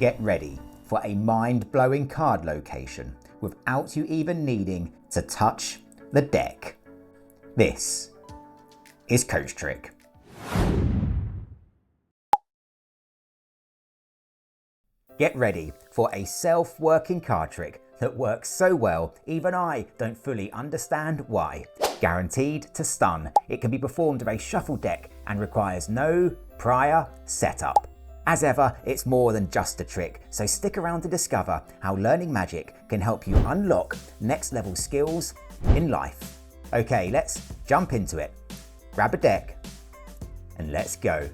Get ready for a mind-blowing card location without you even needing to touch the deck. This is CoachTrick. Get ready for a self-working card trick that works so well even I don't fully understand why. Guaranteed to stun, it can be performed with a shuffle deck and requires no prior setup. As ever, it's more than just a trick, so stick around to discover how learning magic can help you unlock next level skills in life. Okay, let's jump into it. Grab a deck and let's go.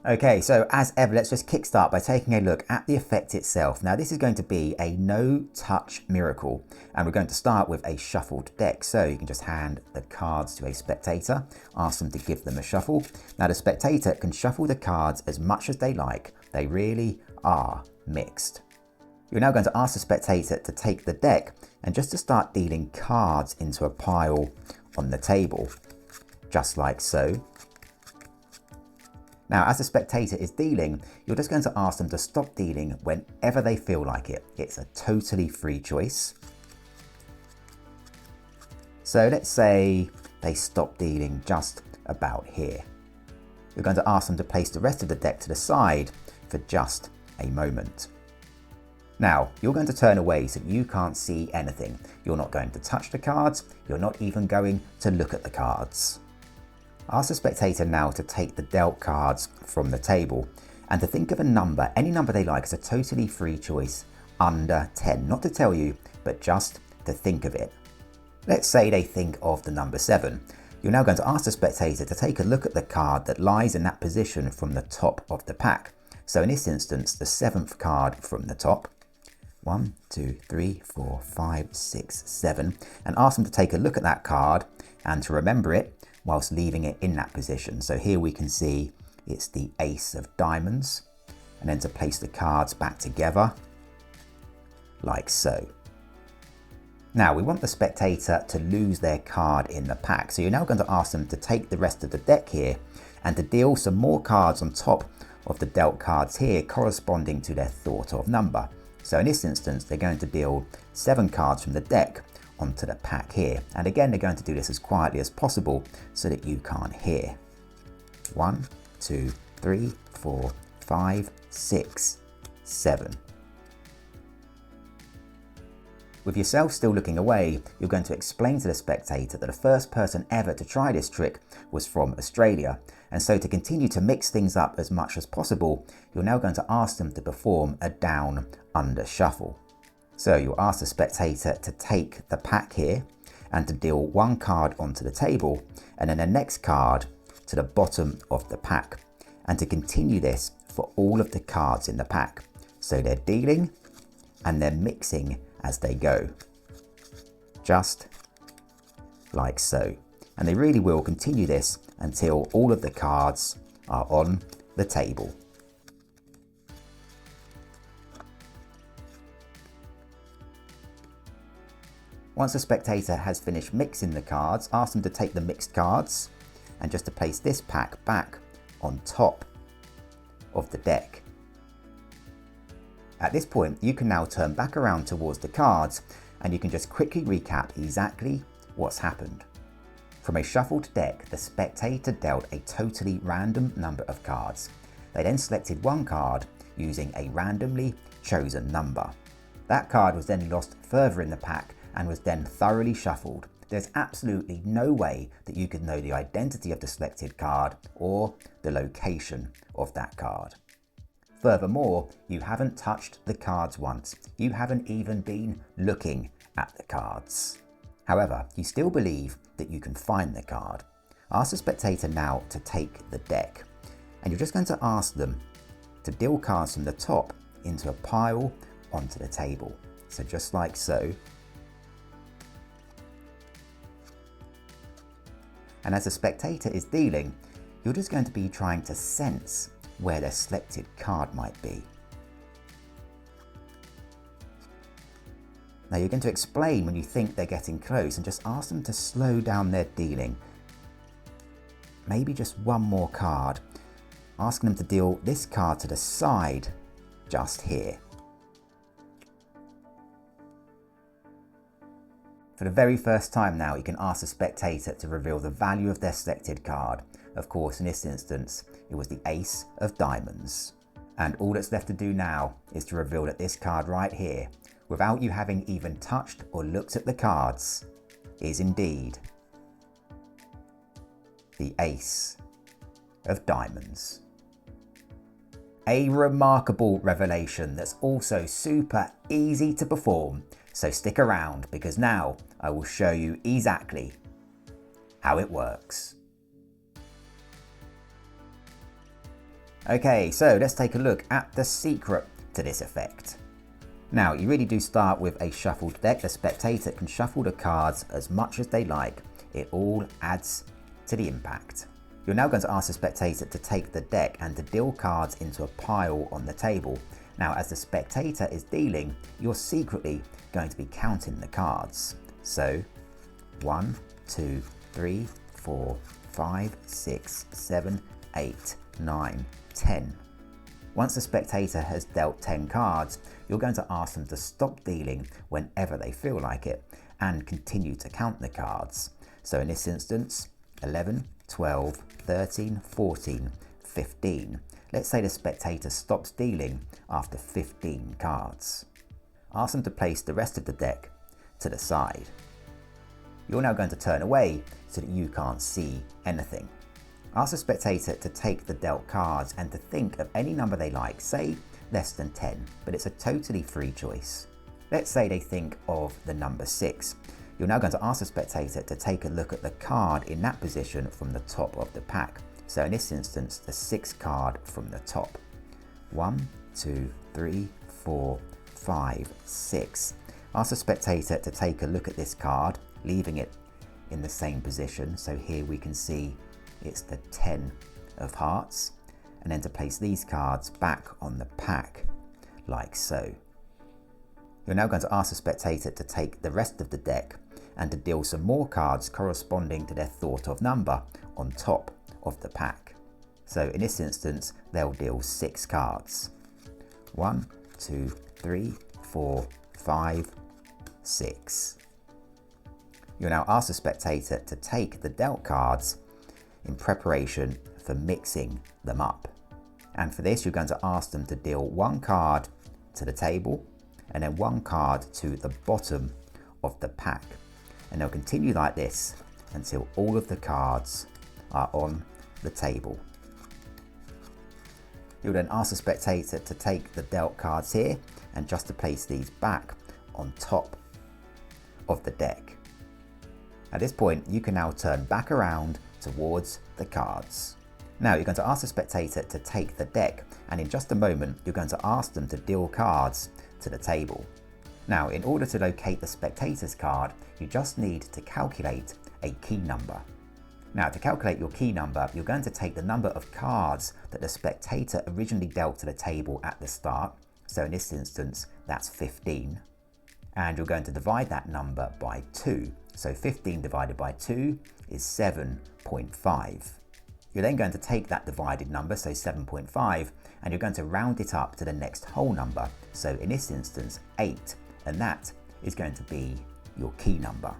Okay, so as ever, let's just kickstart by taking a look at the effect itself. Now, this is going to be a no-touch miracle, and we're going to start with a shuffled deck. So you can just hand the cards to a spectator, ask them to give them a shuffle. Now, the spectator can shuffle the cards as much as they like. They really are mixed. You're now going to ask the spectator to take the deck and just to start dealing cards into a pile on the table, just like so. Now, as the spectator is dealing, you're just going to ask them to stop dealing whenever they feel like it. It's a totally free choice. So let's say they stop dealing just about here. You're going to ask them to place the rest of the deck to the side for just a moment. Now, you're going to turn away so you can't see anything. You're not going to touch the cards. You're not even going to look at the cards. Ask the spectator now to take the dealt cards from the table and to think of a number, any number they like. It's a totally free choice, under 10. Not to tell you, but just to think of it. Let's say they think of the number 7. You're now going to ask the spectator to take a look at the card that lies in that position from the top of the pack. So in this instance, the 7th card from the top. 1, 2, 3, 4, 5, 6, 7. And ask them to take a look at that card and to remember it whilst leaving it in that position. So here we can see it's the ace of diamonds, and then to place the cards back together like so. Now we want the spectator to lose their card in the pack. So you're now going to ask them to take the rest of the deck here and to deal some more cards on top of the dealt cards here corresponding to their thought of number. So in this instance, they're going to deal 7 cards from the deck onto the pack here. And again, they're going to do this as quietly as possible so that you can't hear. 1, 2, 3, 4, 5, 6, 7. With yourself still looking away, you're going to explain to the spectator that the first person ever to try this trick was from Australia. And so to continue to mix things up as much as possible, you're now going to ask them to perform a down-under shuffle. So you'll ask the spectator to take the pack here and to deal 1 card onto the table and then the next card to the bottom of the pack, and to continue this for all of the cards in the pack. So they're dealing and they're mixing as they go, just like so. And they really will continue this until all of the cards are on the table. Once the spectator has finished mixing the cards, ask them to take the mixed cards and just to place this pack back on top of the deck. At this point, you can now turn back around towards the cards and you can just quickly recap exactly what's happened. From a shuffled deck, the spectator dealt a totally random number of cards. They then selected 1 card using a randomly chosen number. That card was then lost further in the pack and was then thoroughly shuffled. There's absolutely no way that you could know the identity of the selected card or the location of that card. Furthermore, you haven't touched the cards once. You haven't even been looking at the cards. However, you still believe that you can find the card. Ask the spectator now to take the deck, and you're just going to ask them to deal cards from the top into a pile onto the table. So just like so. And as the spectator is dealing, you're just going to be trying to sense where their selected card might be. Now you're going to explain when you think they're getting close and just ask them to slow down their dealing. Maybe just 1 more card. asking them to deal this card to the side, just here. For the very first time now, you can ask the spectator to reveal the value of their selected card. Of course, in this instance, it was the Ace of Diamonds. And all that's left to do now is to reveal that this card right here, without you having even touched or looked at the cards, is indeed the Ace of Diamonds. A remarkable revelation that's also super easy to perform. So stick around, because now I will show you exactly how it works. Okay, so let's take a look at the secret to this effect. Now, you really do start with a shuffled deck. The spectator can shuffle the cards as much as they like. It all adds to the impact. You're now going to ask the spectator to take the deck and to deal cards into a pile on the table. Now, as the spectator is dealing, you're secretly going to be counting the cards. So 1, 2, 3, 4, 5, 6, 7, 8, 9, 10. Once the spectator has dealt 10 cards, you're going to ask them to stop dealing whenever they feel like it and continue to count the cards. So in this instance, 11, 12, 13, 14, 15. Let's say the spectator stops dealing after 15 cards. Ask them to place the rest of the deck to the side. You're now going to turn away so that you can't see anything. Ask the spectator to take the dealt cards and to think of any number they like, say less than 10, but it's a totally free choice. Let's say they think of the number 6. You're now going to ask the spectator to take a look at the card in that position from the top of the pack. So in this instance, the 6th card from the top. 1, 2, 3, 4, 5, 6. Ask the spectator to take a look at this card, leaving it in the same position. So here we can see it's the 10 of hearts, and then to place these cards back on the pack, like so. You're now going to ask the spectator to take the rest of the deck and to deal some more cards corresponding to their thought of number on top of the pack. So in this instance, they'll deal 6 cards. 1, 2, 3, 4, 5, 6. You'll now ask the spectator to take the dealt cards in preparation for mixing them up. And for this, you're going to ask them to deal 1 card to the table and then 1 card to the bottom of the pack. And they'll continue like this until all of the cards are on the table. You'll then ask the spectator to take the dealt cards here and just to place these back on top of the deck. At this point, you can now turn back around towards the cards. Now you're going to ask the spectator to take the deck, and in just a moment you're going to ask them to deal cards to the table. Now, in order to locate the spectator's card, you just need to calculate a key number. Now, to calculate your key number, you're going to take the number of cards that the spectator originally dealt to the table at the start. So in this instance, that's 15. And you're going to divide that number by 2. So 15 divided by 2 is 7.5. You're then going to take that divided number, so 7.5, and you're going to round it up to the next whole number. So in this instance, 8, and that is going to be your key number.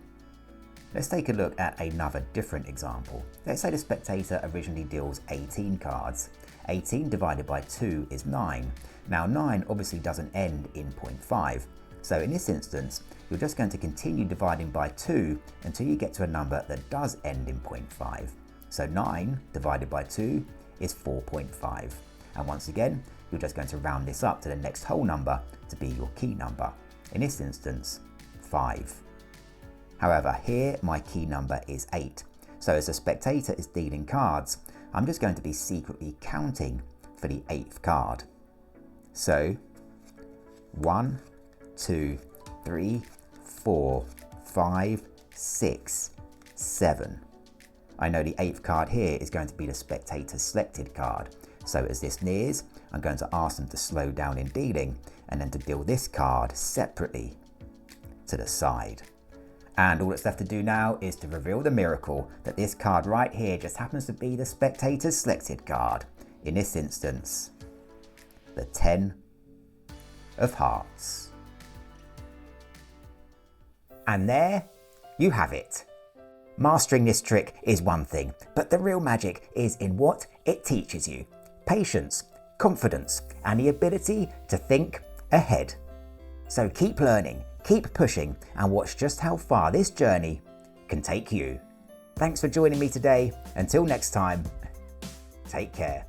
Let's take a look at another different example. Let's say the spectator originally deals 18 cards. 18 divided by 2 is 9. Now 9 obviously doesn't end in 0.5. So in this instance, you're just going to continue dividing by 2 until you get to a number that does end in 0.5. So 9 divided by 2 is 4.5. And once again, you're just going to round this up to the next whole number to be your key number. In this instance, 5. However, here my key number is 8. So as the spectator is dealing cards, I'm just going to be secretly counting for the 8th card. So 1, 2, 3, 4, 5, 6, 7. I know the 8th card here is going to be the spectator's selected card. So as this nears, I'm going to ask them to slow down in dealing and then to deal this card separately to the side. And all that's left to do now is to reveal the miracle that this card right here just happens to be the spectator's selected card. in this instance, the 10 of hearts. And there you have it. Mastering this trick is one thing, but the real magic is in what it teaches you. Patience, confidence, and the ability to think ahead. So keep learning, keep pushing, and watch just how far this journey can take you. Thanks for joining me today. Until next time, take care.